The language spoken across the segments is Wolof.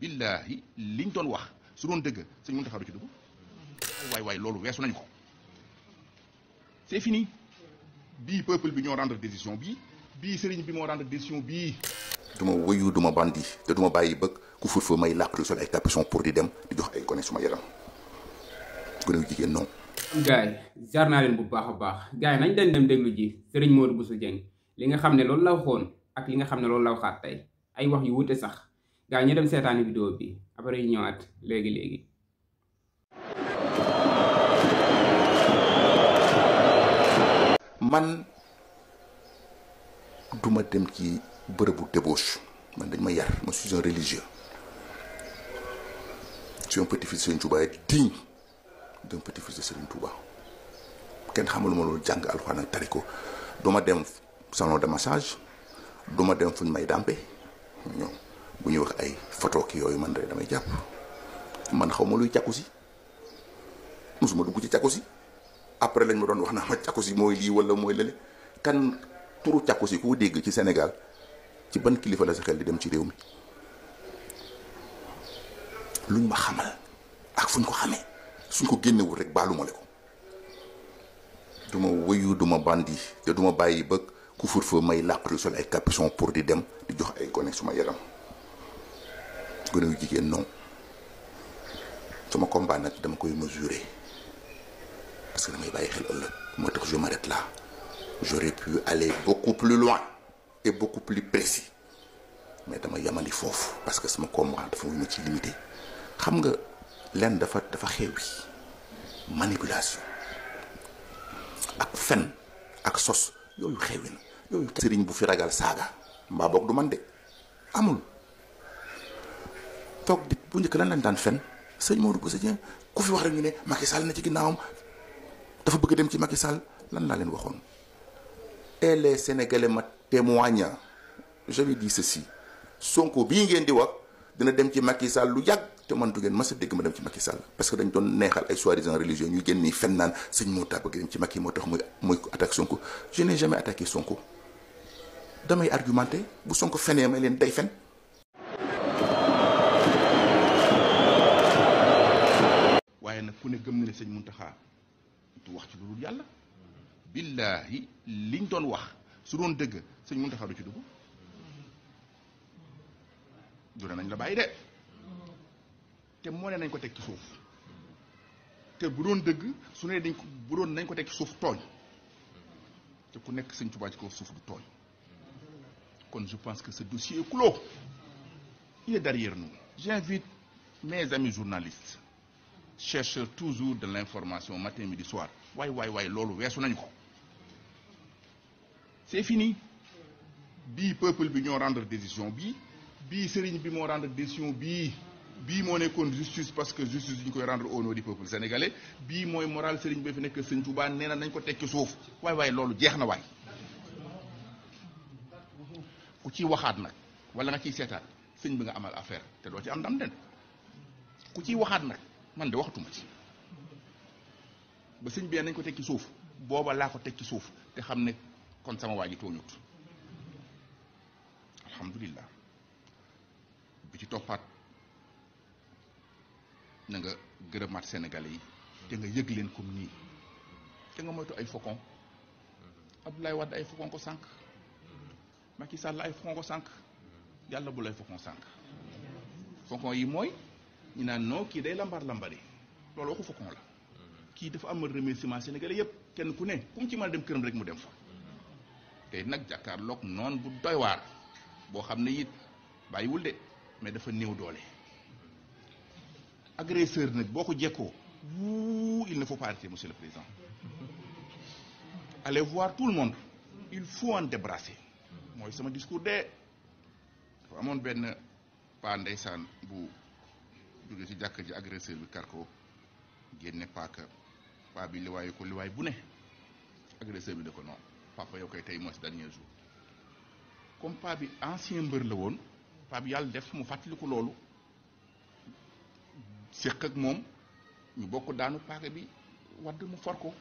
billahi liñ doon wax su doon dëgg sëñ Mountakha du ci dugg waay loolu weesu nañ ko c'est fini bii peuple bi ñoo rendre décision bii sëriñ bi moo rendre décision bii. duma wëyu duma bandi te duma bàyyi bëgg ku fur fa may làq sol ay capuchon pour di dem di jox ay gone suma yaram gone yu jigéen non. gaay jaar naa leen bu baax a baax gaay nañ leen dem déglu ji sëriñ Modou Bousso Dieng li nga xam ne loolu la waxoon ak li nga xam ne loolu la waxaat tey ay wax yu wute sax gaay ñu dem seetaani vidéo bi après ñu ñëwaat léegi. man duma dem ci bërëbu débauche man dañ ma yar ma suis un religieux je suis un petit-fils de Serigne Touba digne d'un petit-fils de Serigne Touba kenn xamul ma loolu jàng alxuraan ak tari ko duma dem salon de massage duma dem fuñ may dàmpe ñoom bu ñuy wax ay photo ki yooyu man rek damay jàpp man xaw ma luy jacuzzi musuma dugg ci jacuzzi après lañ ma doon wax naa ma jacuzzi mooy lii wala mooy lële kan turu jacuzzi ku dégg ci Sénégal ci ban kilifa la sa xel di dem ci réew mi luñ ma xamal ak fuñ ko xamee suñ ko génnewul rek baalu ma le ko duma wëyu duma bandi te duma bàyyi ba ku fur fa may làqatu sol ay capuchon pour di dem di jox ay gone suma yaram gone yu jigéen non sama combat nag dama koy mesurer parce que damay bàyyi xel ëllëg moo tax je m'arrête là j'aurais pu aller beaucoup plus loin et beaucoup plus précis mais dama yamali foofu parce que sama combat dafa mu ci limité xam nga lenn dafa xewi manipulation ak fen ak sos yooyu xewi na yooyu sëriñ bu fi ragal saaga mbaa boog du man de amul toog di bu njëkk lan lañ daan fen sëñ Modou Bousso Dieng ku fi wax rek ñu ne Macky Sall na ci ginnaawam dafa bëgg dem ci Macky Sall lan laa leen waxoon et les Sénégalais ma témoignent j'avais dit ceci Sonko bii ngeen di wax dina dem ci Macky Sall lu yàgg te man du ngeen mas a dégg ma dem ci Macky Sall parce que dañ doon neexal ay soi-disant religieux ñuy génn nii fen naan sëñ Mouta bëgg dem ci Macky moo tax muy attaque Sonko je n'ai jamais attaqué Sonko damay argumenté bu Sonko fenee may leen day fen waaye nag ku ne gëm na ne sëñ Mountakha du wax ci lu dul yàlla billahi liñ doon wax su doon dëgg sëñ Mountakha du ci dugg du nañ la bàyyi de te moo ne nañ ko teg ci suuf te bu doon dëgg su ne dañ ko bu doon nañ ko teg ci suuf tooñ te ku nekk sëñ Tuubaa ci kaw suuf du tooñ kon je pense que ce dossier est clos il est derrière nous j'invite mes amis journalistes chercheurs toujours de l'information matin midi soir waay loolu weesu nañ ko c'est fini bii peuple bi ñoo rendre décision bii sëriñ bi moo rendre décision bii moo nekkoon justice parce que justice bi ñu koy rendre au nom du peuple sénégalais bii mooy moral sëriñ bi fi nekk sëñ Touba nee na nañ ko tekki suuf waay loolu jeex na waay ku ciy waxaat nag wala nga ciy seetaat sëñ bi nga amal affaire te doo ci am ndam den ku ciy waxaat nag man de waxatuma ci ba sëñ bi nañ ko tekki suuf booba laa ko tekki suuf te xam ne kon sama waa ji tooñut alhamdulillah bi ci toppaat na nga gërëmaat sénégalais yi te nga yëg leen comme nii te nga moytu ay faucon Abdoulaye Wade ay faucon ko sànq Macky Sall ay faucon ko sànq yàlla bu lay faucon sànq faucon yi mooy ñu naan non kii day lambari loolu waxu faucon la kii dafa amal remerciement sénégalais yëpp kenn ku ne ku mu ci mën a dem këram rek mu dem fa te nag jàkkaarloog noonu bu doy waar boo xam ne it bàyyiwul de mais dafa néew doole agresseur nag boo ko jekkoo il ne faut pas arrêter monsieur le président allez voir tout le monde il faut en débrasser mooy sama discours de dafa amoon benn paa ndeysaan bu jóge ci jàkk ji agresseur bi kar ko génne paaka paa bi liwaayu ko liwaay bu ne agresseur bi da ko non papa yow koy tey mooy si dernier jour comme paa bi ancien mbër la woon paa bi yàlla def mu fàttaliku loolu séq ak moom ñu bokk daanu paaka bi wadd mu for ko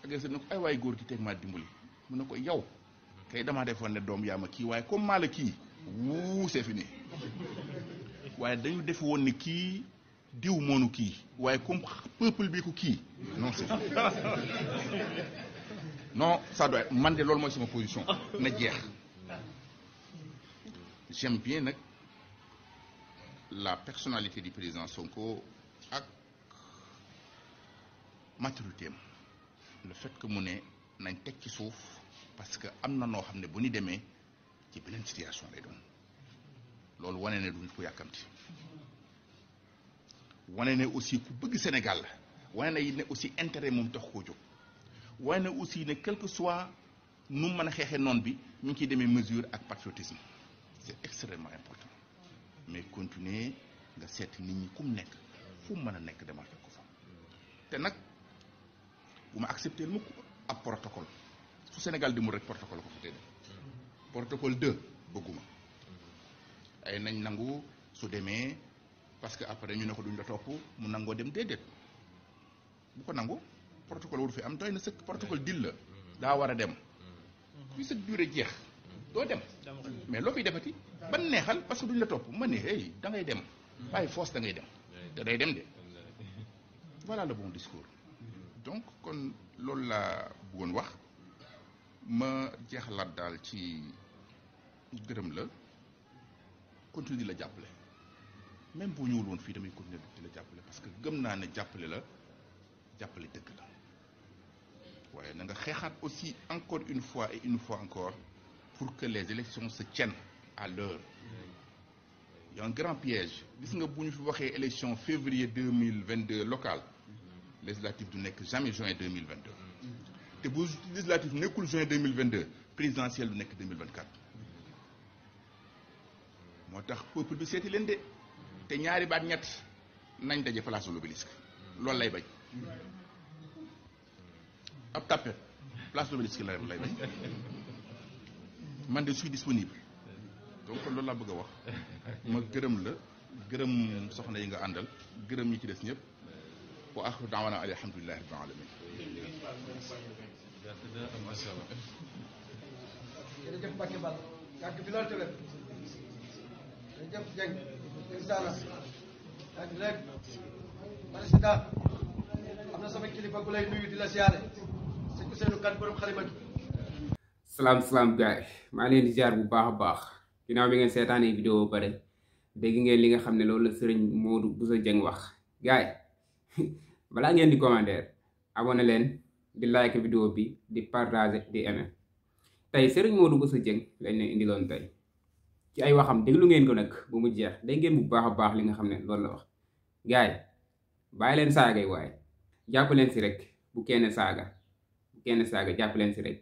agresseur ne ko ay waay góor gi teg maa dimbali mu ne ko yow kay damaa defoon ne doom yaa ma kii waaye comme maa la kii wuu c'est fini waaye dañu def woon ni kii diw moonu kii waaye comme peuple bi ko kii non c'est non ça doit man de loolu mooy sama position na jeex. J'aime bien nag la personnalité du président Sonko ak maturité am le fait que mu ne nañ teg ci suuf parce que am na noo xam ne bu ñu demee ci beneen situation lay doon loolu wane ne du nit ku yàkkamti wane ne aussi ku bëgg Sénégal la wane ne aussi intérêt moom tax koo jóg wane ne aussi ne quel que soit nu mën a xeexee noon bi ñu ngi ciy demee mesure ak patriotisme c'est extrêmement important mais continuer nga seet nit ñi ku mu nekk fu mu mën a nekk demal fekk ko fa te nag bu ma accepté mukk ab protocole su Sénégal di mu rek protocole ko fa tey protocole 2 bëgguma ay nañ nangu su demee parce que après ñu ne ko duñ la topp mu nangoo dem déedéet bu ko nangu protocole waru fi am doy na sëkk protocole dil la daa war a dem fi sa durée jeex doo dem mais loo fiy defati ban neexal parce que duñ la topp ma ne hey da ngay dem waaye force da ngay dem te day dem de voilà le bon discours donc kon loolu laa bëggoon wax ma jeexalaat daal ci gërëm la continue di la jàppale même boo ñëwul woon fii damay continuer di la jàppale parce que gëm naa ne jàppale la jàppale dëgg la waaye na nga xeexaat aussi encore une fois et une fois encore pour que les élections se tiennent à l'heure. Il y a un grand piège gis nga bu ñu fi waxee élection février 2022 locale législative du nekk jamais juin 2022 te bu législative nekkul juin 2022 présidentielle du nekk 2024 moo tax peuple bi seeti leen de te ñaari baat ñett nañ daje place de l'Obélisque loolu lay bañ ab tapet place de l'Obélisque lay bañ man de suis disponible donc loolu laa bëgg a wax ma gërëm la gërëm soxna yi nga àndal gërëm ñi ci des ñëpp wa axiru daawana alhamdulillahi rabbil alamin. jërëjëf Mbacke Bal yàgg fi loolu tamit jërëjëf Dieng incha allah yàgg rek président am na sama kilifa bu lay nuyu di la siyaare sëñ Ousseynou Kane borom xalimatu. salaam gaay maa leen di ziar bu baax a baax ginnaaw bi ngeen seetaanee vidéo ba pare dégg ngeen li nga xam ne loolu la Serigne Modou Bousso Dieng wax gaay balaa ngeen di commentaire abonné leen di like vidéo bi di partager di aimer tey Serigne Modou Bousso Dieng lañ leen indiloon tey ci ay waxam déglu ngeen ko nag bu mu jeex day ngeen bu baax a baax li nga xam ne loolu la wax gaay bàyyi leen saagay waaye jàpp leen si rek bu kenn saaga jàpp leen si rek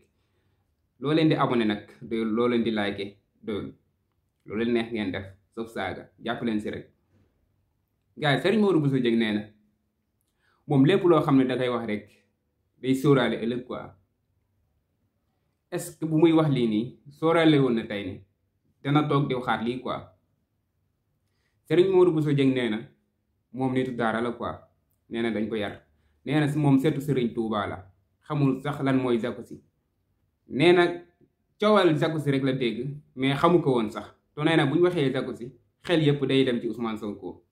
loo leen di abonné nag doyul loo leen di like doyul loo leen neex ngeen def sauf saaga jàpp leen si rek gars yi Serigne Modou Bousso Dieng nee na moom lépp loo xam ne da koy wax rek day sóoraale ëllëg quoi est-ce que bu muy wax lii nii sóoraale woon na tey ni dana toog di waxaat lii quoi Serigne Modou Bousso Dieng nee na moom nitu daara la quoi nee na dañ ko yar nee na si moom seetu Serigne Touba la xamul sax lan mooy Jacosi nee na coowal Jacosi rek la dégg mais xamu ko woon sax to nee na bu ñu waxee Jacosi xel yëpp day dem ci Ousmane Sonko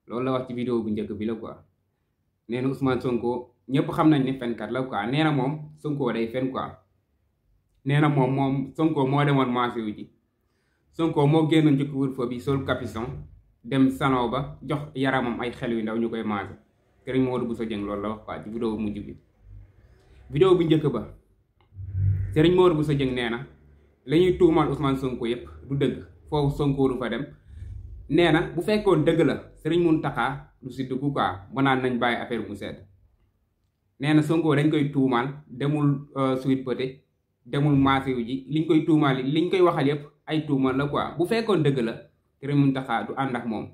loolu la wax ci vidéo bu njëkk bi la quoi nee na Ousmane Sonko ñëpp xam nañ ne fenkat la quoi nee na moom Sonko day fen quoi nee na moom Sonko moo demoon marché wu ji Sonko moo génnoon ci couvre-feu bi sol capuchon dem salon ba jox yaramam ay xel yu ndaw ñu koy marché Serigne Modou Bousso Dieng loolu la wax quoi ci vidéo bu mujj bi vidéo bu njëkk ba Serigne Modou Bousso Dieng nee na la ñuy tuumaal Ousmane Sonko yëpp du dëgg foofu Sonko du fa dem nee na bu fekkoon dëgg la Serigne Mountakha du si dugg quoi ba naan nañ bàyyi affaire mu sedd nee na Sonko dañ koy tuumaal demul Sweet Beauté demul marché wu ji liñ koy tuumaal liñ koy waxal yëpp ay tuumaal la quoi bu fekkoon dëgg la Serigne Mountakha du ànd ak moom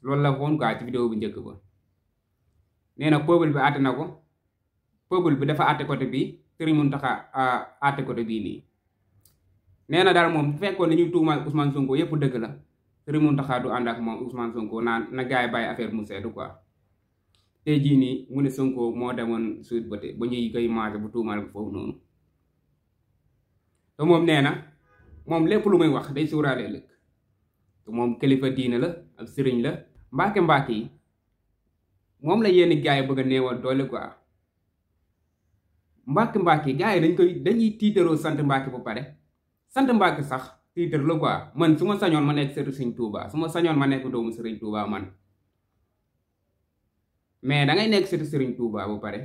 loolu la woon quoi ci vidéo bu njëkk ba nee na peuple bi àtte na ko peuple bi dafa àtte côté bii Serigne Mountakha àtte côté bii nii nee na daal moom bu fekkoon dañuy tuumaal Ousmane Sonko yëpp dëgg la Serigne Mountakha du ànd ak moom Ousmane Sonko naan na gaay bàyyi affaire mu seddu quoi tey jii nii mu ne Sonko moo demoon Sweet Beauté ba ñuy koy maase bu tuumaal bu foofu noonu te moom nee na moom lépp lu muy wax day suuraale ëllëg moom kilifa diine la ab sëriñ la Mbàkke yi moom la yenn gars yi bëgg a néewal doole quoi Mbàkke yi gars yi dañuy tiitaroo sant Mbàkke ba pare sant Mbàkke sax tiitar la quoi man su ma sañoon ma nekk sëriñ Sëriñ Tuuba su ma sañoon ma nekk doomu Sëriñ Tuuba man mais dangay nekk sëriñ Sëriñ Tuuba ba pare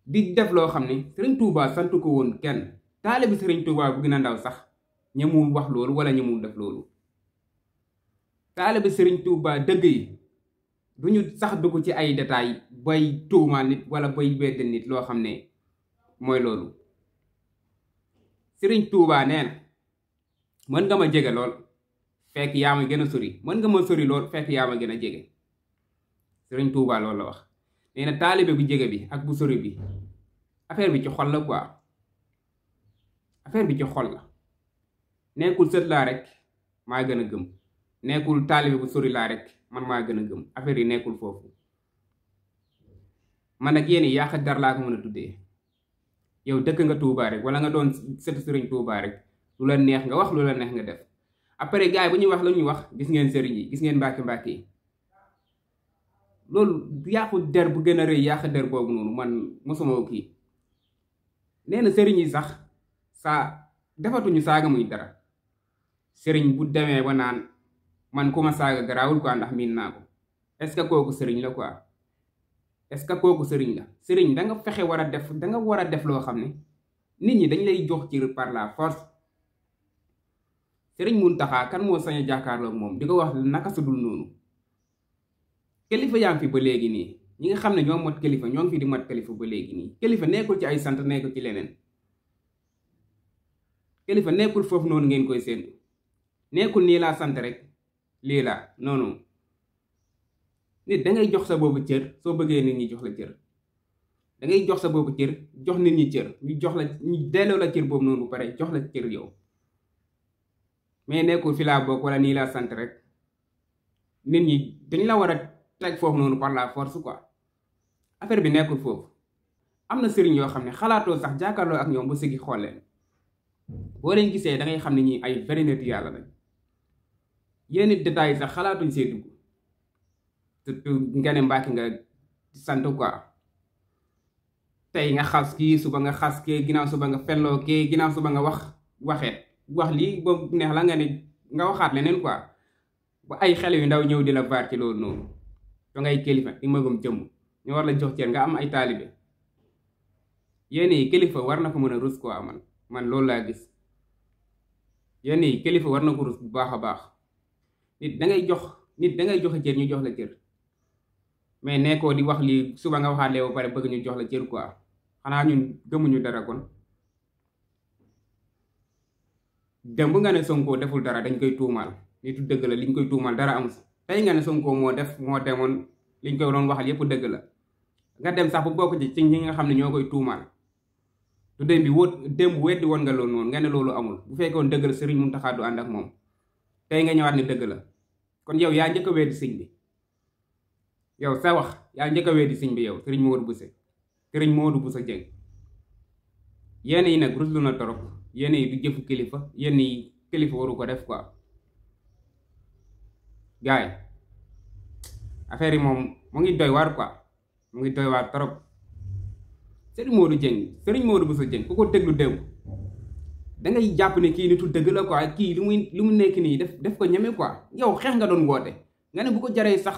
di def loo xam ne Sëriñ Tuuba sant ko woon kenn taalibe Sëriñ Tuuba bu gën a ndaw sax ñemul wax loolu wala ñemul def loolu taalibe Sëriñ Tuuba dëgg yi duñu sax dugg ci ay détails bay tuumaal nit wala bay wedd nit loo xam ne mooy loolu Sëriñ Tuuba nee na mën nga ma jege lool fekk yaa ma gën a sori mën nga ma sori lool fekk yaa ma gën a jege Sëriñ Tuuba loolu la wax nee na taalibe bu jege bi ak bu sori bi affaire bi ci xol la quoi affaire bi ci xol la nekkul sët laa rek maa gën a gëm nekkul taalibe bu sori laa rek man maa gën a gëm affaire yi nekkul foofu man ak yéen yàq dar laa ko mën a tuddee yow dëkk nga Tuuba rek wala nga doon sët Sëriñ Tuuba rek lu la neex nga wax lu la neex nga def après gars yi bu ñuy wax la ñuy wax gis ngeen sëriñ yi gis ngeen Mbàkke yi loolu yàqu der bu gën a rëy yàq der boobu noonu man mosuma kii nee na sëriñ yi sax saa defatuñu saaga muy dara sëriñ bu demee ba naan man ku ma saaga garaawul quoi ndax miin naa ko est-ce que kooku sëriñ la quoi est-ce que kooku sëriñ la sëriñ danga fexe war a def loo xam ne nit ñi dañ lay jox ci par la force Sëriñ Muntaxa kan moo sañ a jàkkaarloo ak moom di ko wax naka su dul noonu kilifa yaa ngi fi ba léegi nii ñi nga xam ne ñoo mat kilifa ñoo ngi fi di mat kilifa ba léegi nii kilifa nekkul ci ay sant nekkul ci leneen kilifa nekkul foofu noonu ngeen koy séentu nekkul nii laa sant rek lii laa noonu nit dangay jox sa boobu cër soo bëggee nit ñi jox la cër dangay jox sa boobu cër jox nit ñi cër ñu jox la ñu delloo la cër boobu noonu bu pare jox la cër yow mais nekkul fi laa bokk wala nii laa sant rek nit ñi dañ la war a teg foofu noonu par la force quoi affaire bi nekkul foofu am na sëriñ yoo xam ne xalaatoo sax jàkkaarloo ak ñoom ba sëggi xool leen boo leen gisee da ngay xam ne ñi ay vrai nit yàlla lañ yenn détails sax xalaatuñ see dugg surtout nga ne Mbàkke nga sant quoi tey nga xas kii suba nga xas kee ginnaaw suba nga felloo kee ginnaaw suba nga wax lii boobu neex la nga ne nga waxaat leneen quoi ba ay xale yu ndaw ñëw di la vaar ci loolu noonu to ngay kilifa di magum jëmm ñu war la jox cër nga am ay taalibe yenn yi kilifa war na ko mën a rus quoi man loolu laa gis yenn yi kilifa war na ko rus bu baax a baax nit dangay joxe cër ñu jox la cër mais nekkoo di wax lii suba nga waxaat lee ba pare bëgg ñu jox la cër quoi xanaa ñun gëmuñu dara kon démb nga ne Sonko deful dara dañ koy tuumaal nitu dëgg la liñ koy tuumaal dara amu si tey nga ne Sonko moo demoon liñ koy doon waxal yépp dëgg la nga dem sax bu bokk ci ñi nga xam ne ñoo koy tuumaal tu démb weddi woon nga loolu noonu nga ne loolu amul bu fekkoon dëgg la Sëriñ Muntaxa du ànd ak moom tey nga ñëwaat ne dëgg la kon yow yaa njëkk a weddi sëñ bi yow sa wax yaa njëkk a weddi sëñ bi yow Sëriñ Modou Bousso Dieng yenn yi nag ruslu na torop yenn yi du jëfu kilifa yenn yi kilifa waru ko def quoi gaay affaire yi moom mu ngi doy waar quoi mu ngi doy waar torop Sëriñ Modou Bousso Dieng ku ko déglu démb dangay jàpp ne kii nitu dëgg la quoi kii lu mu nekk nii def ko ñeme quoi yow xeex nga doon woote nga ne bu ko jaree sax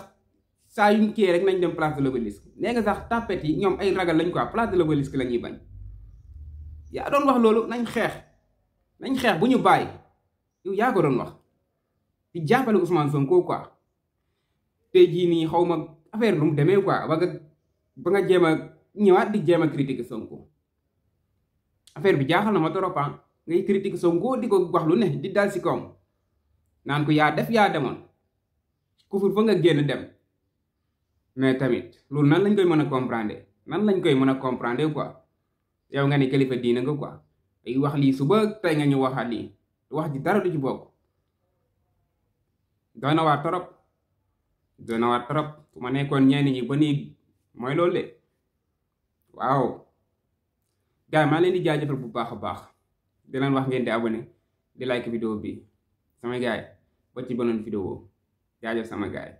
saa yu kii rek nañ dem place de l'Obélisque nee nga sax tapet yi ñoom ay ragal lañ quoi place de l'Obélisque la ñuy bañ yaa doon wax loolu nañ xeex bu ñu bàyyi yow yaa ko doon wax di jàppale Ousmane Sonko quoi tey jii nii xaw ma affaire lu mu demee quoi ba nga jéem a ñëwaat di jéem a critiquer Sonko affaire bi jaaxal na ma trop ngay critiquer Sonko di ko wax lu ne di dal si kawam naan ko yaa demoon kufur fa nga génn dem mais tamit loolu nan lañ koy mën a comprendre quoi yow nga ne kilifa diina nga quoi ay wax lii suba tey nga ñu waxaat lii wax ji dara du ci bokk doy na waar torop su ma nekkoon ñenn ñi ba nii mooy loolu de waaw gars yi maa leen di jaajëfal bu baax a baax di leen wax ngeen di abonné di like vidéo bi sama gars yi ba ci beneen vidéo jaajëf sama gaay